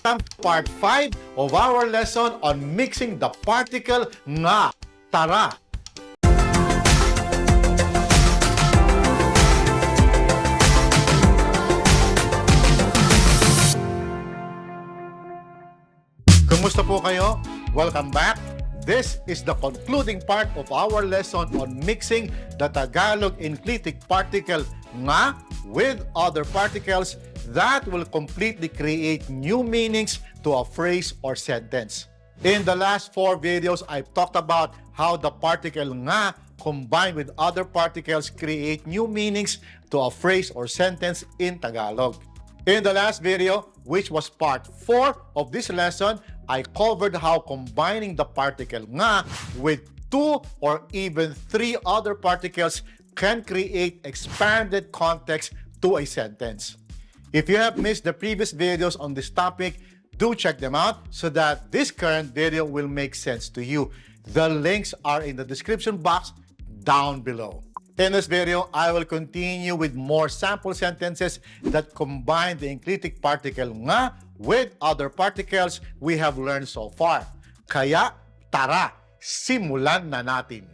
Welcome to part 5 of our lesson on mixing the particle nga. Tara! Kumusta po kayo? Welcome back! This is the concluding part of our lesson on mixing the Tagalog enclitic particle nga with other particles that will completely create new meanings to a phrase or sentence. In the last 4 videos, I've talked about how the particle nga combined with other particles create new meanings to a phrase or sentence in Tagalog. In the last video, which was part 4 of this lesson, I covered how combining the particle nga with 2 or even 3 other particles can create expanded context to a sentence. If you have missed the previous videos on this topic, do check them out so that this current video will make sense to you. The links are in the description box down below. In this video, I will continue with more sample sentences that combine the enclitic particle nga with other particles we have learned so far. Kaya, tara, simulan na natin.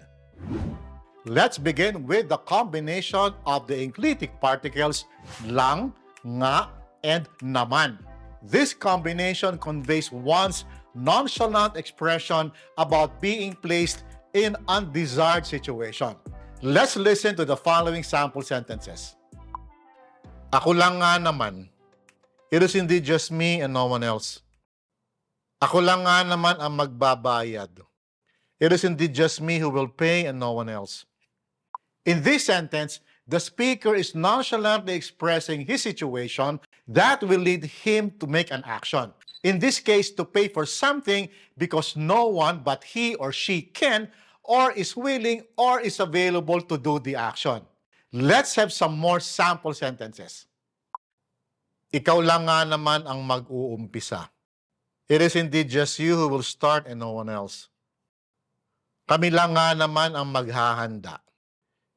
Let's begin with the combination of the enclitic particles lang, nga, and naman. This combination conveys one's nonchalant expression about being placed in undesired situation. Let's listen to the following sample sentences. Ako lang nga naman. It is indeed just me and no one else. Ako lang nga naman ang magbabayad. It is indeed just me who will pay and no one else. In this sentence, the speaker is nonchalantly expressing his situation that will lead him to make an action. In this case, to pay for something because no one but he or she can or is willing or is available to do the action. Let's have some more sample sentences. Ikaw lang nga naman ang mag-uumpisa. It is indeed just you who will start and no one else. Kami lang nga naman ang maghahanda.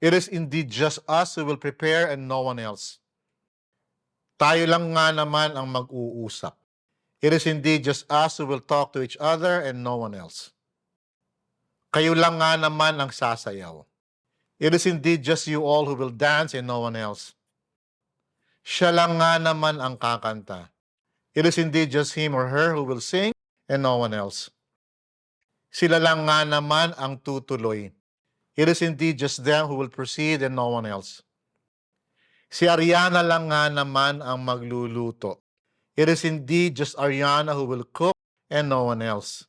It is indeed just us who will prepare and no one else. Tayo lang nga naman ang mag-uusap. It is indeed just us who will talk to each other and no one else. Kayo lang nga naman ang sasayaw. It is indeed just you all who will dance and no one else. Siya lang nga naman ang kakanta. It is indeed just him or her who will sing and no one else. Sila lang nga naman ang tutuloy. It is indeed just them who will proceed and no one else. Si Ariana lang nga naman ang magluluto. It is indeed just Ariana who will cook and no one else.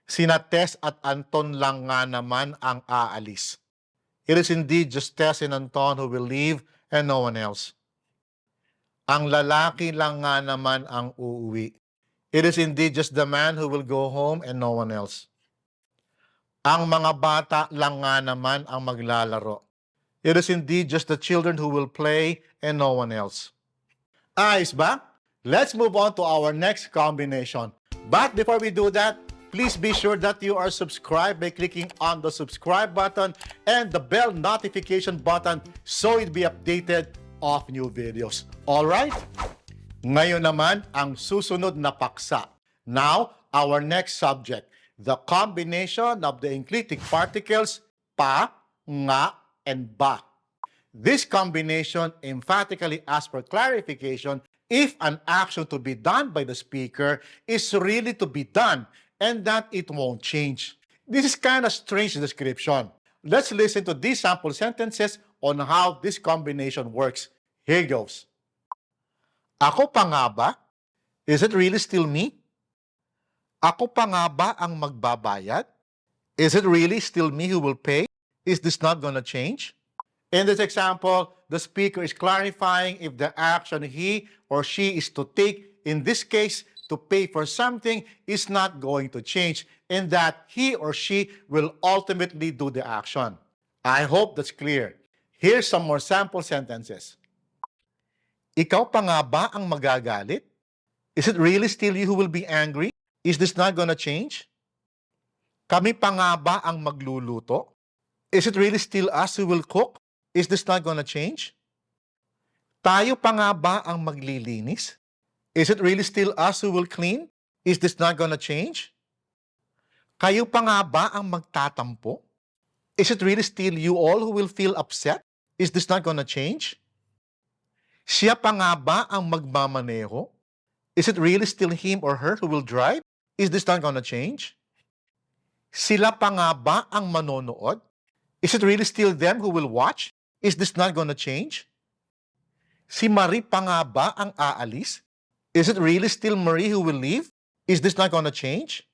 Sina Tess at Anton lang nga naman ang aalis. It is indeed just Tess and Anton who will leave and no one else. Ang lalaki lang nga naman ang uuwi. It is indeed just the man who will go home and no one else. Ang mga bata lang nga naman ang maglalaro. It is indeed just the children who will play and no one else. Ayos ba? Let's move on to our next combination. But before we do that, please be sure that you are subscribed by clicking on the subscribe button and the bell notification button so you'll be updated of new videos. Alright? Ngayon naman, ang susunod na paksa. Now, our next subject, the combination of the enclitic particles pa, nga, and ba. This combination emphatically asks for clarification if an action to be done by the speaker is really to be done and that it won't change. This is kind of strange description. Let's listen to these sample sentences on how this combination works. Here goes. Ako pa nga ba? Is it really still me? Ako pa nga ba ang magbabayad? Is it really still me who will pay? Is this not gonna change? In this example, the speaker is clarifying if the action he or she is to take, in this case, to pay for something, is not going to change, and that he or she will ultimately do the action. I hope that's clear. Here's some more sample sentences. Ikaw pa nga ba ang magagalit? Is it really still you who will be angry? Is this not gonna change? Kami pa nga ba ang magluluto? Is it really still us who will cook? Is this not gonna change? Tayo pa nga ba ang maglilinis? Is it really still us who will clean? Is this not gonna change? Kayo pa nga ba ang magtatampo? Is it really still you all who will feel upset? Is this not gonna change? Siya pa nga ba ang magmamaneho? Is it really still him or her who will drive? Is this not gonna change? Sila pa nga ba ang manonood? Is it really still them who will watch? Is this not gonna change? Si Marie pa nga ba ang aalis? Is it really still Marie who will leave? Is this not gonna change?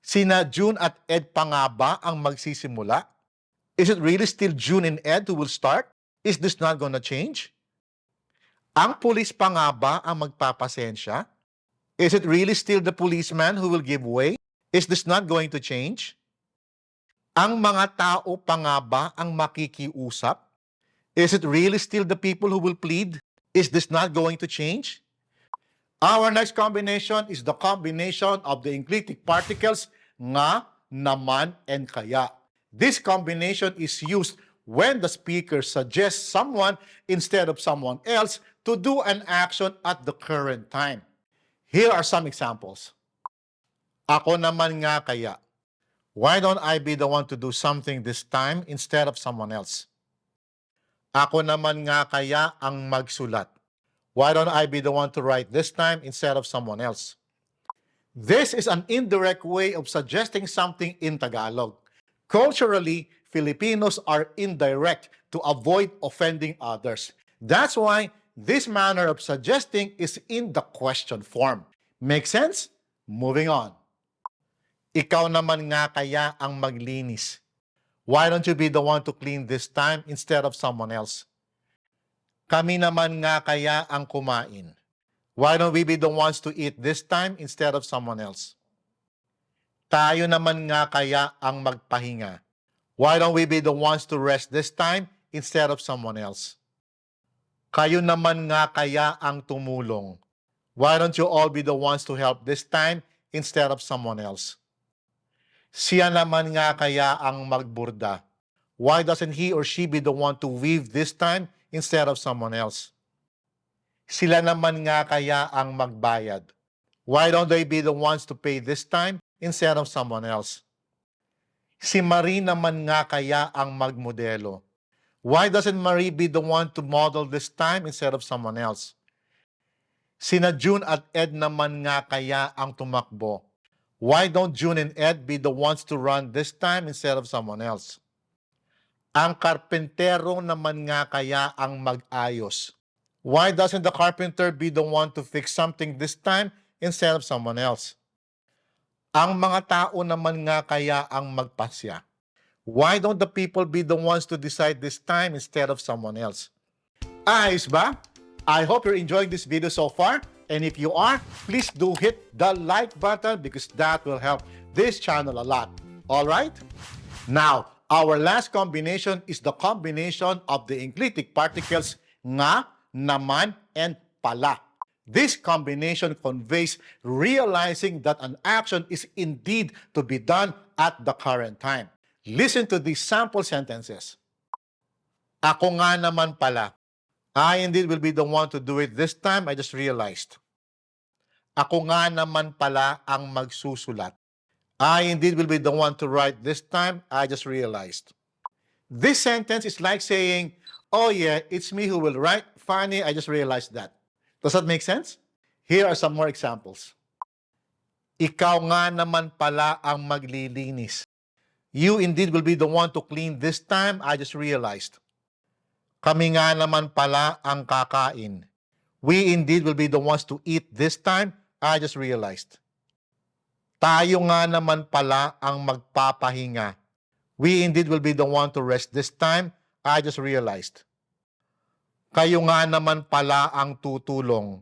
Sina June at Ed pa nga ba ang magsisimula? Is it really still June and Ed who will start? Is this not gonna change? Ang pulis pa nga ba ang magpapasensya? Is it really still the policeman who will give way? Is this not going to change? Ang mga tao pa nga ba ang makikiusap? Is it really still the people who will plead? Is this not going to change? Our next combination is the combination of the enclitic particles nga, naman, and kaya. This combination is used when the speaker suggests someone instead of someone else to do an action at the current time. Here are some examples. Ako naman nga kaya. Why don't I be the one to do something this time instead of someone else? Ako naman nga kaya ang magsulat. Why don't I be the one to write this time instead of someone else? This is an indirect way of suggesting something in Tagalog. Culturally, Filipinos are indirect to avoid offending others. That's why this manner of suggesting is in the question form. Make sense? Moving on. Ikaw naman nga kaya ang maglinis. Why don't you be the one to clean this time instead of someone else? Kami naman nga kaya ang kumain. Why don't we be the ones to eat this time instead of someone else? Tayo naman nga kaya ang magpahinga. Why don't we be the ones to rest this time instead of someone else? Kayo naman nga kaya ang tumulong. Why don't you all be the ones to help this time instead of someone else? Siya naman nga kaya ang magburda. Why doesn't he or she be the one to weave this time instead of someone else? Sila naman nga kaya ang magbayad. Why don't they be the ones to pay this time instead of someone else? Si Marie naman nga kaya ang magmodelo. Why doesn't Marie be the one to model this time instead of someone else? Sina June at Ed naman nga kaya ang tumakbo. Why don't June and Ed be the ones to run this time instead of someone else? Ang karpentero naman nga kaya ang mag-ayos. Why doesn't the carpenter be the one to fix something this time instead of someone else? Ang mga tao naman nga kaya ang magpasya. Why don't the people be the ones to decide this time instead of someone else? Ayos ba? I hope you're enjoying this video so far. And if you are, please do hit the like button because that will help this channel a lot. All right? Now, our last combination is the combination of the enclitic particles nga, naman, and pala. This combination conveys realizing that an action is indeed to be done at the current time. Listen to these sample sentences. Ako nga naman pala. I indeed will be the one to do it this time, I just realized. Ako nga naman pala ang magsusulat. I indeed will be the one to write this time, I just realized. This sentence is like saying, oh yeah, it's me who will write. Funny, I just realized that. Does that make sense? Here are some more examples. Ikaw nga naman pala ang maglilinis. You indeed will be the one to clean this time, I just realized. Kami nga naman pala ang kakain. We indeed will be the ones to eat this time, I just realized. Tayo nga naman pala ang magpapahinga. We indeed will be the one to rest this time, I just realized. Kayo nga naman pala ang tutulong.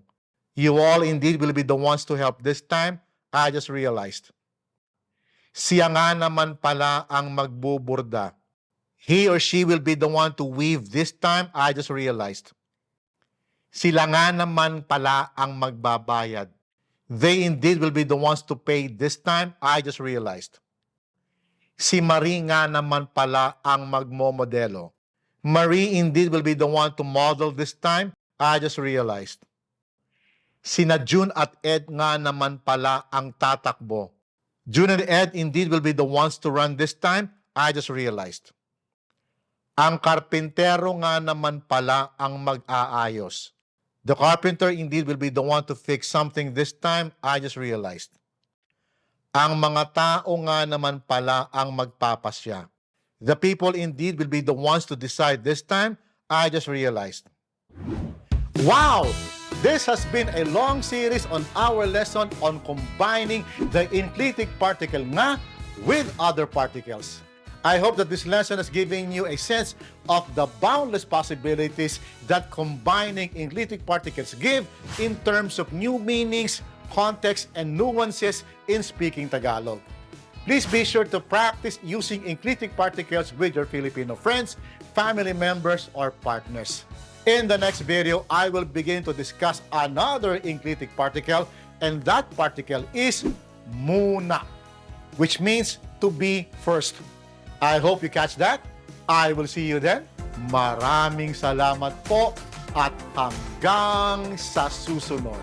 You all indeed will be the ones to help this time, I just realized. Siya nga naman pala ang magbuburda. He or she will be the one to weave this time, I just realized. Sila nga naman pala ang magbabayad. They indeed will be the ones to pay this time, I just realized. Si Marie nga naman pala ang magmomodelo. Marie indeed will be the one to model this time, I just realized. Sina June at Ed nga naman pala ang tatakbo. June and Ed indeed will be the ones to run this time. I just realized. Ang karpintero nga naman pala ang mag-aayos. The carpenter indeed will be the one to fix something this time. I just realized. Ang mga tao nga naman pala ang magpapasya. The people indeed will be the ones to decide this time. I just realized. Wow! This has been a long series on our lesson on combining the enclitic particle nga with other particles. I hope that this lesson has given you a sense of the boundless possibilities that combining enclitic particles give in terms of new meanings, context, and nuances in speaking Tagalog. Please be sure to practice using enclitic particles with your Filipino friends, family members, or partners. In the next video, I will begin to discuss another enclitic particle, and that particle is muna, which means to be first. I hope you catch that. I will see you then. Maraming salamat po at hanggang sa susunod.